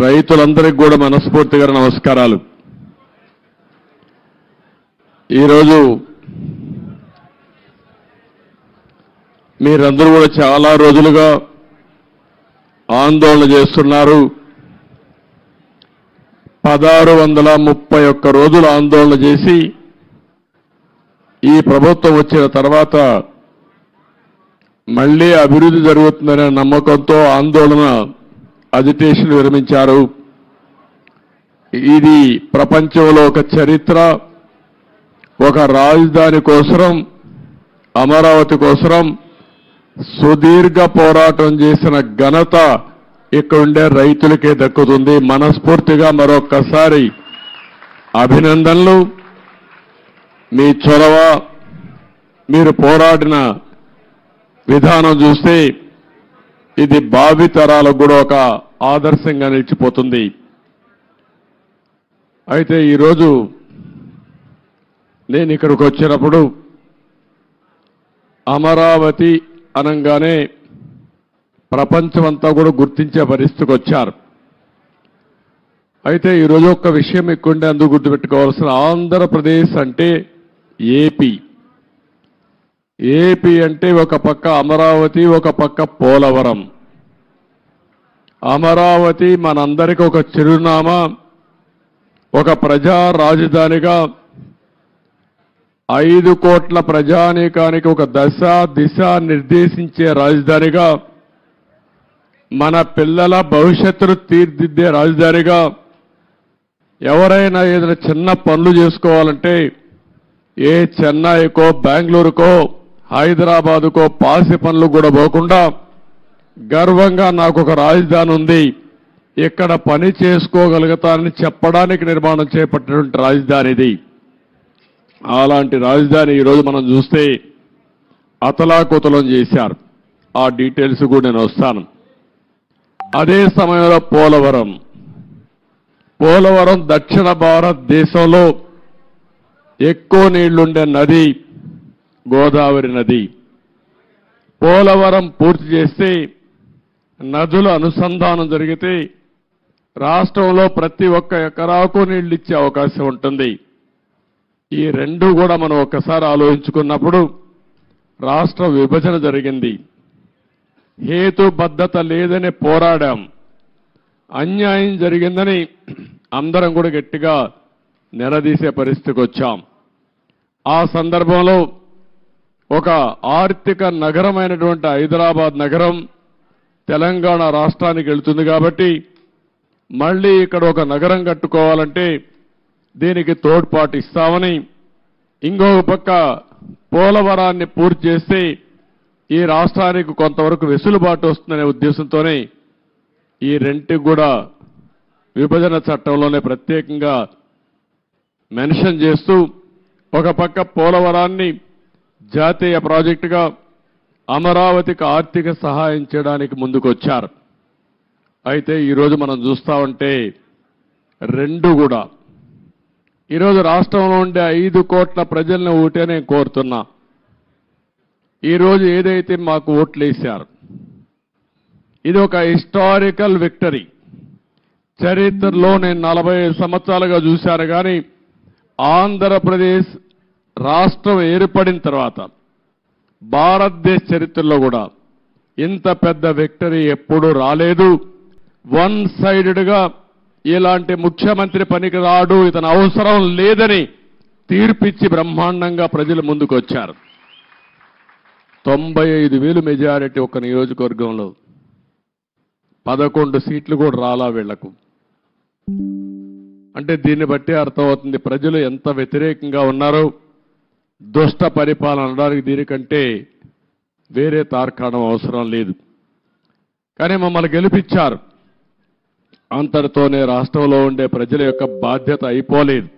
రైతులందరికీ కూడా మనస్ఫూర్తిగా నమస్కారాలు. ఈరోజు మీరందరూ కూడా చాలా రోజులుగా ఆందోళన చేస్తున్నారు. 1631 రోజులు ఆందోళన చేసి ఈ ప్రభుత్వం వచ్చిన తర్వాత మళ్లీ అభివృద్ధి జరుగుతుందనే నమ్మకంతో ఆందోళన అజిటేషన్ విరమించారు. ఇది ప్రపంచంలో ఒక చరిత్ర. ఒక రాజధాని కోసం, అమరావతి కోసం సుదీర్ఘ పోరాటం చేసిన ఘనత ఇక్కడుండే రైతులకే దక్కుతుంది. మనస్ఫూర్తిగా మరొక్కసారి అభినందనలు. మీ చొరవ, మీరు పోరాడిన విధానం చూస్తే ఇది భావితరాలకు కూడా ఒక ఆదర్శంగా నిలిచిపోతుంది. అయితే ఈరోజు నేను ఇక్కడికి వచ్చినప్పుడు అమరావతి అనగానే ప్రపంచమంతా కూడా గుర్తించే పరిస్థితికి వచ్చారు. అయితే ఈరోజు ఒక్క విషయం ఎక్కువంటే అందుకు గుర్తుపెట్టుకోవాల్సిన, ఆంధ్రప్రదేశ్ అంటే ఏపీ. ఏపీ అంటే ఒక పక్క అమరావతి, ఒక పక్క పోలవరం. అమరావతి మనందరికీ ఒక చిరునామా, ఒక ప్రజా రాజధానిగా, 5 కోట్ల ప్రజానీకానికి ఒక దశ దిశ నిర్దేశించే రాజధానిగా, మన పిల్లల భవిష్యత్తును తీర్చిదిద్దే రాజధానిగా, ఎవరైనా ఏదైనా చిన్న పనులు చేసుకోవాలంటే ఏ చెన్నైకో, బెంగళూరుకో, హైదరాబాదుకో పాసి పనులు కూడా పోకుండా గర్వంగా నాకు ఒక రాజధాని ఉంది, ఇక్కడ పని చేసుకోగలుగుతానని చెప్పడానికి నిర్మాణం చేపట్టినటువంటి రాజధాని ఇది. అలాంటి రాజధాని ఈరోజు మనం చూస్తే అతలాకుతలం చేశారు. ఆ డీటెయిల్స్ కూడా నేను వస్తాను. అదే సమయంలో పోలవరం దక్షిణ భారతదేశంలో ఎక్కువ నీళ్లుండే నది గోదావరి నది. పోలవరం పూర్తి చేస్తే, నదుల అనుసంధానం జరిగితే రాష్ట్రంలో ప్రతి ఒక్క ఎకరాకు నీళ్లు ఇచ్చే అవకాశం ఉంటుంది. ఈ రెండు కూడా మనం ఒక్కసారి ఆలోచించుకున్నప్పుడు రాష్ట్ర విభజన జరిగింది. హేతుబద్ధత లేదని పోరాడాం. అన్యాయం జరిగిందని అందరం కూడా గట్టిగా నిలదీసే పరిస్థితికి వచ్చాం. ఆ సందర్భంలో ఒక ఆర్థిక నగరమైనటువంటి హైదరాబాద్ నగరం తెలంగాణ రాష్ట్రానికి వెళ్తుంది కాబట్టి మళ్ళీ ఇక్కడ ఒక నగరం కట్టుకోవాలంటే దీనికి తోడ్పాటు ఇస్తామని, ఇంకొక పక్క పోలవరాన్ని పూర్తి చేస్తే ఈ రాష్ట్రానికి కొంతవరకు వెసులుబాటు వస్తుందనే ఉద్దేశంతోనే ఈ రెంటికి కూడా విభజన చట్టంలోనే ప్రత్యేకంగా మెన్షన్ చేస్తూ ఒక పక్క పోలవరాన్ని జాతీయ ప్రాజెక్టుగా, అమరావతికి ఆర్థిక సహాయం చేయడానికి ముందుకొచ్చారు. అయితే ఈరోజు మనం చూస్తా ఉంటే రెండు కూడా, ఈరోజు రాష్ట్రంలో ఉండే 5 కోట్ల ప్రజలను ఓటే నేను కోరుతున్నా. ఈరోజు ఏదైతే మాకు ఓట్లు వేశారు, ఇది ఒక హిస్టారికల్ విక్టరీ. చరిత్రలో నేను 45 సంవత్సరాలుగా చూశాను కానీ ఆంధ్రప్రదేశ్ రాష్ట్రం ఏర్పడిన తర్వాత భారతదేశ చరిత్రలో కూడా ఇంత పెద్ద విక్టరీ ఎప్పుడూ రాలేదు. వన్ సైడెడ్గా ఇలాంటి ముఖ్యమంత్రి పనికి రాడు, ఇతను అవసరం లేదని తీర్పిచ్చి బ్రహ్మాండంగా ప్రజల ముందుకు వచ్చారు. 95,000 మెజారిటీ ఒక నియోజకవర్గంలో, 11 సీట్లు కూడా రాలా వీళ్లకు. అంటే దీన్ని బట్టి అర్థమవుతుంది ప్రజలు ఎంత వ్యతిరేకంగా ఉన్నారో. దుష్ట పరిపాలన అనడానికి దీనికంటే వేరే తార్కాణం అవసరం లేదు. కానీ మమ్మల్ని గెలిపించారు. అంతటితోనే రాష్ట్రంలో ఉండే ప్రజల యొక్క బాధ్యత అయిపోలేదు.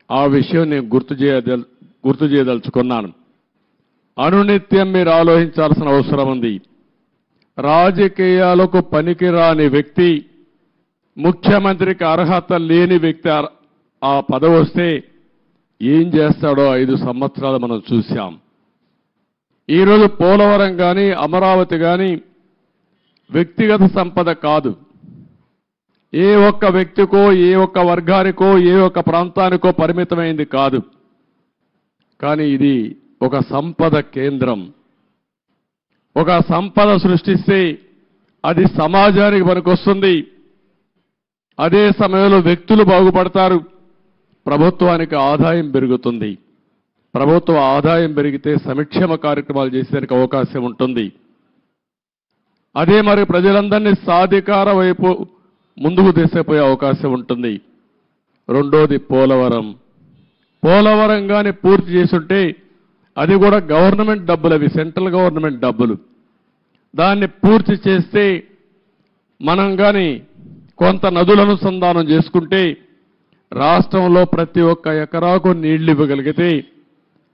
ఆ విషయం నేను గుర్తు చేయదలుచుకున్నాను. అనునిత్యం మీరు ఆలోచించాల్సిన అవసరం ఉంది. రాజకీయాలకు పనికిరాని వ్యక్తి, ముఖ్యమంత్రికి అర్హత లేని వ్యక్తి ఆ పదవి వస్తే ఏం చేస్తాడో 5 సంవత్సరాలు మనం చూశాం. ఈరోజు పోలవరం కానీ అమరావతి కానీ వ్యక్తిగత సంపద కాదు, ఏ ఒక్క వ్యక్తికో ఏ ఒక్క వర్గానికో ఏ ఒక్క ప్రాంతానికో పరిమితమైంది కాదు. కానీ ఇది ఒక సంపద కేంద్రం. ఒక సంపద సృష్టిస్తే అది సమాజానికి పనికొస్తుంది. అదే సమయంలో వ్యక్తులు బాగుపడతారు. ప్రభుత్వానికి ఆదాయం పెరుగుతుంది. ప్రభుత్వ ఆదాయం పెరిగితే సంక్షేమ కార్యక్రమాలు చేసేందుకు అవకాశం ఉంటుంది. అదే మరి ప్రజలందరినీ సాధికార వైపు ముందుకు తీసుకుపోయే అవకాశం ఉంటుంది. రెండోది పోలవరం. పోలవరం కానీ పూర్తి చేసుంటే అది కూడా గవర్నమెంట్ డబ్బులు, అవి సెంట్రల్ గవర్నమెంట్ డబ్బులు. దాన్ని పూర్తి చేస్తే మనం కానీ కొంత నదుల అనుసంధానం చేసుకుంటే రాష్ట్రంలో ప్రతి ఒక్క ఎకరాకు నీళ్లు ఇవ్వగలిగితే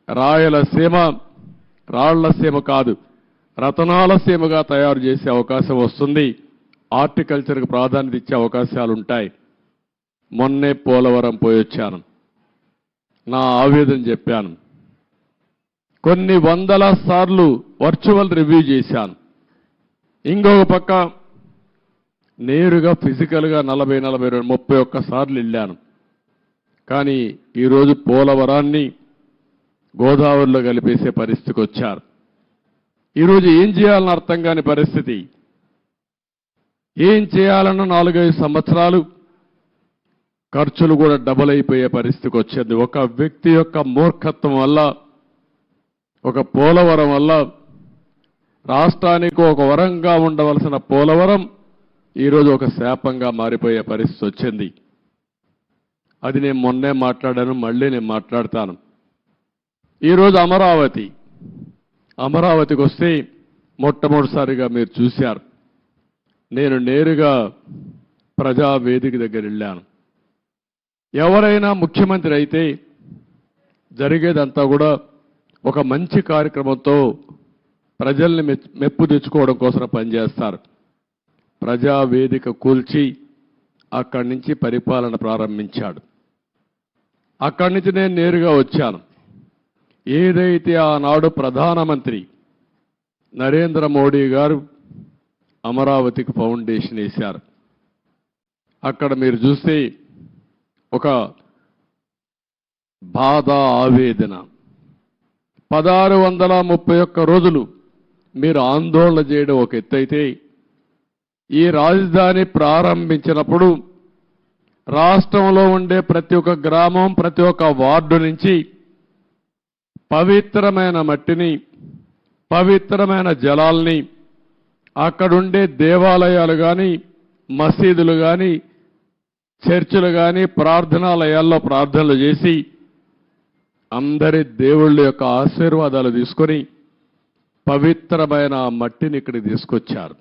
రాయలసీమ రాళ్లసీమ కాదు రతనాల సీమగా తయారు చేసే అవకాశం వస్తుంది. హార్టికల్చర్కు ప్రాధాన్యత ఇచ్చే అవకాశాలు ఉంటాయి. మొన్నే పోలవరం పోయొచ్చాను. నా ఆవేదన చెప్పాను. కొన్ని వందల సార్లు వర్చువల్ రివ్యూ చేశాను. ఇంకొక పక్క నేరుగా ఫిజికల్గా 40-41 సార్లు వెళ్ళాను. కానీ ఈరోజు పోలవరాన్ని గోదావరిలో కలిపేసే పరిస్థితికి వచ్చారు. ఈరోజు ఏం చేయాలని అర్థం కాని పరిస్థితి. ఏం చేయాలన్న 4-5 సంవత్సరాలు ఖర్చులు కూడా డబుల్ అయిపోయే పరిస్థితికి వచ్చింది. ఒక వ్యక్తి యొక్క మూర్ఖత్వం వల్ల, ఒక పోలవరం వల్ల రాష్ట్రానికి ఒక వరంగా ఉండవలసిన పోలవరం ఈరోజు ఒక శాపంగా మారిపోయే పరిస్థితి వచ్చింది. అది నేను మొన్నే మాట్లాడాను, మళ్ళీ నేను మాట్లాడతాను. ఈరోజు అమరావతికి వస్తే మొట్టమొదటిసారిగా మీరు చూశారు. నేను నేరుగా ప్రజావేదిక దగ్గర వెళ్ళాను. ఎవరైనా ముఖ్యమంత్రి అయితే జరిగేదంతా కూడా ఒక మంచి కార్యక్రమంతో ప్రజల్ని మెప్పు తెచ్చుకోవడం కోసం పనిచేస్తారు. ప్రజావేదిక కూల్చి అక్కడి నుంచి పరిపాలన ప్రారంభించాడు. అక్కడి నుంచి నేను నేరుగా వచ్చాను. ఏదైతే ఆనాడు ప్రధానమంత్రి నరేంద్ర మోడీ గారు అమరావతికి ఫౌండేషన్ వేశారు. అక్కడ మీరు చూస్తే ఒక బాధ, ఆవేదన. 1631 రోజులు మీరు ఆందోళన చేయడం ఒక ఎత్తైతే, ఈ రాజధాని ప్రారంభించినప్పుడు రాష్ట్రంలో ఉండే ప్రతి ఒక్క గ్రామం, ప్రతి ఒక్క వార్డు నుంచి పవిత్రమైన మట్టిని, పవిత్రమైన జలాల్ని, అక్కడుండే దేవాలయాలు కానీ, మసీదులు కానీ, చర్చిలు కానీ, ప్రార్థనాలయాల్లో ప్రార్థనలు చేసి అందరి దేవుళ్ళ యొక్క ఆశీర్వాదాలు తీసుకొని పవిత్రమైన మట్టిని ఇక్కడికి తీసుకొచ్చారు.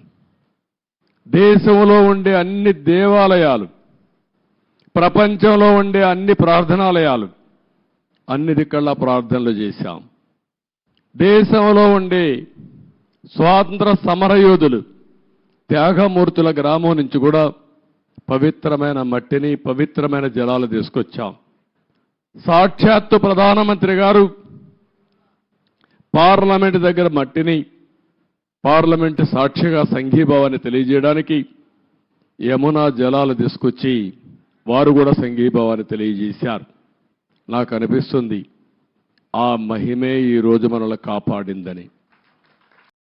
దేశంలో ఉండే అన్ని దేవాలయాలు, ప్రపంచంలో ఉండే అన్ని ప్రార్థనాలయాలు, అన్ని దిక్కల్లా ప్రార్థనలు చేశాం. దేశంలో ఉండే స్వాతంత్ర సమరయోధులు, త్యాగమూర్తుల గ్రామం నుంచి కూడా పవిత్రమైన మట్టిని, పవిత్రమైన జలాలు తీసుకొచ్చాం. సాక్షాత్తు ప్రధానమంత్రి గారు పార్లమెంట్ దగ్గర మట్టిని, పార్లమెంట్ సాక్షిగా సంఘీభావాన్ని తెలియజేయడానికి యమునా జలాలు తీసుకొచ్చి వారు కూడా సంఘీభావాన్ని తెలియజేశారు. నాకు అనిపిస్తుంది ఆ మహిమే ఈ రోజు మనల్ని కాపాడిందని.